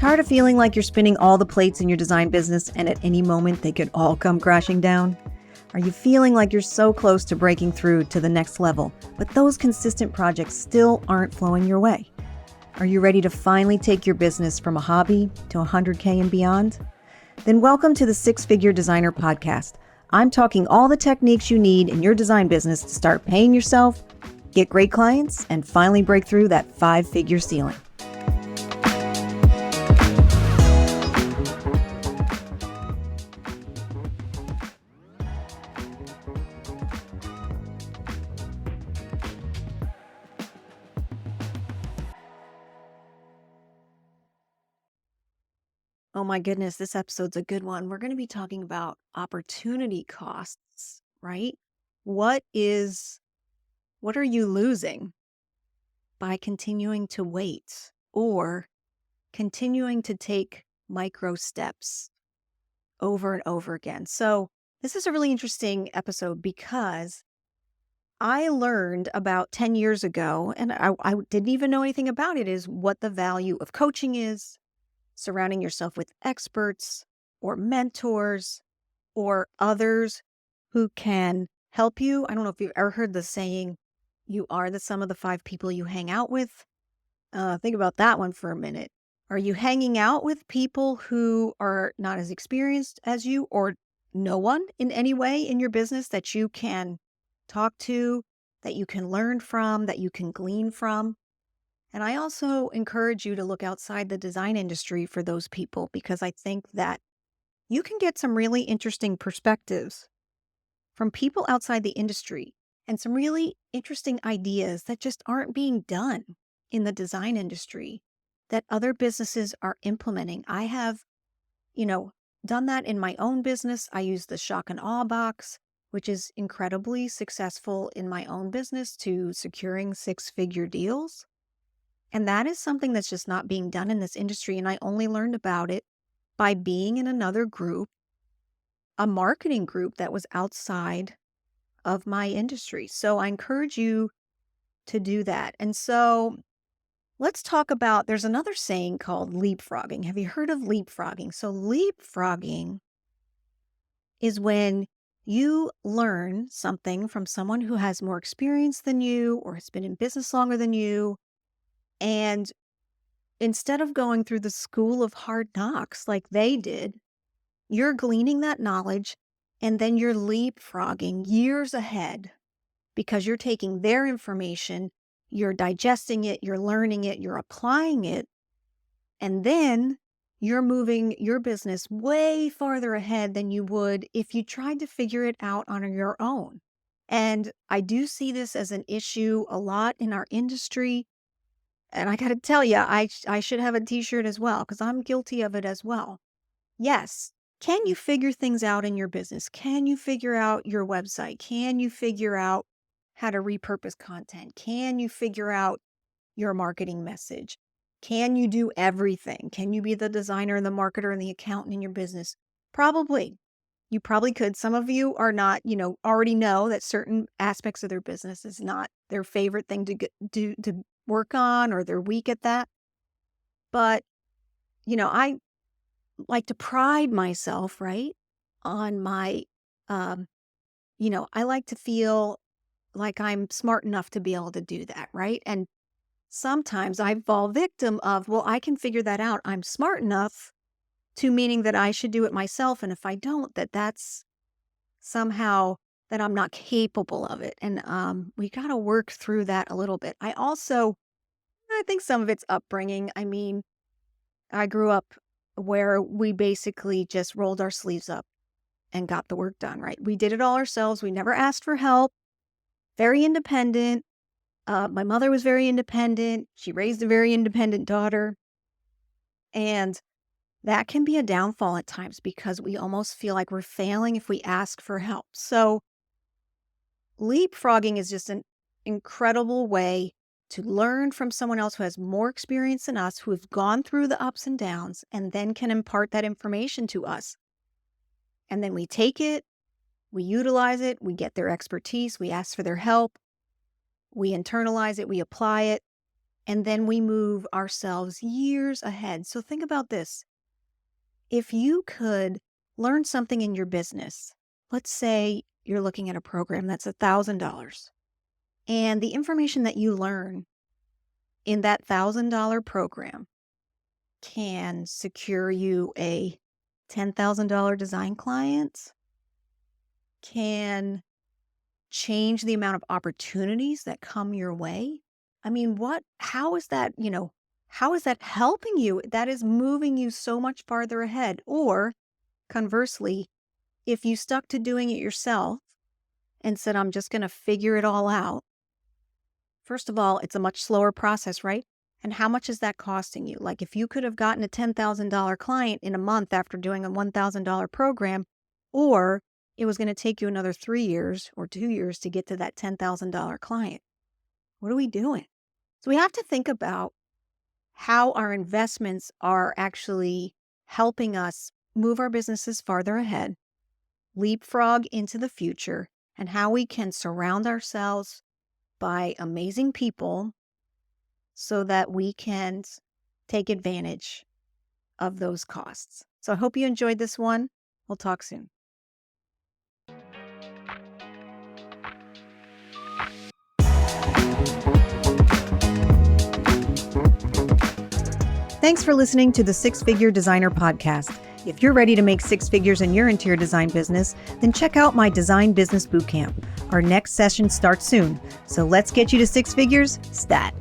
Tired of feeling like you're spinning all the plates in your design business and at any moment they could all come crashing down? Are you feeling like you're so close to breaking through to the next level, but those consistent projects still aren't flowing your way? Are you ready to finally take your business from a hobby to 100K and beyond? Then welcome to the SixFigure Designer Podcast. I'm talking all the techniques you need in your design business to start paying yourself, get great clients, and finally break through that 5-figure ceiling. Oh my goodness, this episode's a good one. We're going to be talking about opportunity costs, right? What are you losing by continuing to wait or continuing to take micro steps over and over again? So this is a really interesting episode because I learned about 10 years ago, and I didn't even know anything about it, is what the value of coaching is, surrounding yourself with experts or mentors or others who can help you. I don't know if you've ever heard the saying, you are the sum of the 5 people you hang out with. Think about that one for a minute. Are you hanging out with people who are not as experienced as you or no one in any way in your business that you can talk to, that you can learn from, that you can glean from? And I also encourage you to look outside the design industry for those people, because I think that you can get some really interesting perspectives from people outside the industry and some really interesting ideas that just aren't being done in the design industry that other businesses are implementing. I have, done that in my own business. I use the shock and awe box, which is incredibly successful in my own business to securing 6-figure deals. And that is something that's just not being done in this industry. And I only learned about it by being in another group, a marketing group that was outside of my industry. So I encourage you to do that. And so let's talk about, there's another saying called leapfrogging. Have you heard of leapfrogging? So leapfrogging is when you learn something from someone who has more experience than you or has been in business longer than you. And instead of going through the school of hard knocks like they did, you're gleaning that knowledge and then you're leapfrogging years ahead because you're taking their information, you're digesting it, you're learning it, you're applying it, and then you're moving your business way farther ahead than you would if you tried to figure it out on your own. And I do see this as an issue a lot in our industry. And I got to tell you, I should have a t-shirt as well because I'm guilty of it as well. Yes. Can you figure things out in your business? Can you figure out your website? Can you figure out how to repurpose content? Can you figure out your marketing message? Can you do everything? Can you be the designer and the marketer and the accountant in your business? Probably. You probably could. Some of you are not, already know that certain aspects of their business is not their favorite thing to work on, or they're weak at that. But, I like to pride myself, right, on my, I like to feel like I'm smart enough to be able to do that, right? And sometimes I fall victim of, well, I can figure that out. I'm smart enough, to meaning that I should do it myself. And if I don't, that's somehow that I'm not capable of it. And we got to work through that a little bit. I think some of it's upbringing. I mean, I grew up where we basically just rolled our sleeves up and got the work done, right? We did it all ourselves. We never asked for help. Very independent. My mother was very independent. She raised a very independent daughter. And that can be a downfall at times because we almost feel like we're failing if we ask for help. So leapfrogging is just an incredible way to learn from someone else who has more experience than us, who have gone through the ups and downs, and then can impart that information to us. And then we take it, we utilize it, we get their expertise, we ask for their help, we internalize it, we apply it, and then we move ourselves years ahead. So think about this. If you could learn something in your business, let's say you're looking at a program that's $1,000, and the information that you learn in that $1,000 program can secure you a $10,000 design client, can change the amount of opportunities that come your way. I mean, how is that, how is that helping you? That is moving you so much farther ahead. Or conversely, if you stuck to doing it yourself and said, I'm just going to figure it all out. First of all, it's a much slower process, right? And how much is that costing you? Like if you could have gotten a $10,000 client in a month after doing a $1,000 program, or it was going to take you another 3 years or 2 years to get to that $10,000 client. What are we doing? So we have to think about how our investments are actually helping us move our businesses farther ahead, leapfrog into the future, and how we can surround ourselves by amazing people so that we can take advantage of those costs. So I hope you enjoyed this one. We'll talk soon. Thanks for listening to the SixFigure Designer Podcast. If you're ready to make 6 figures in your interior design business, then check out my Design Business Bootcamp. Our next session starts soon, so let's get you to 6 figures stat.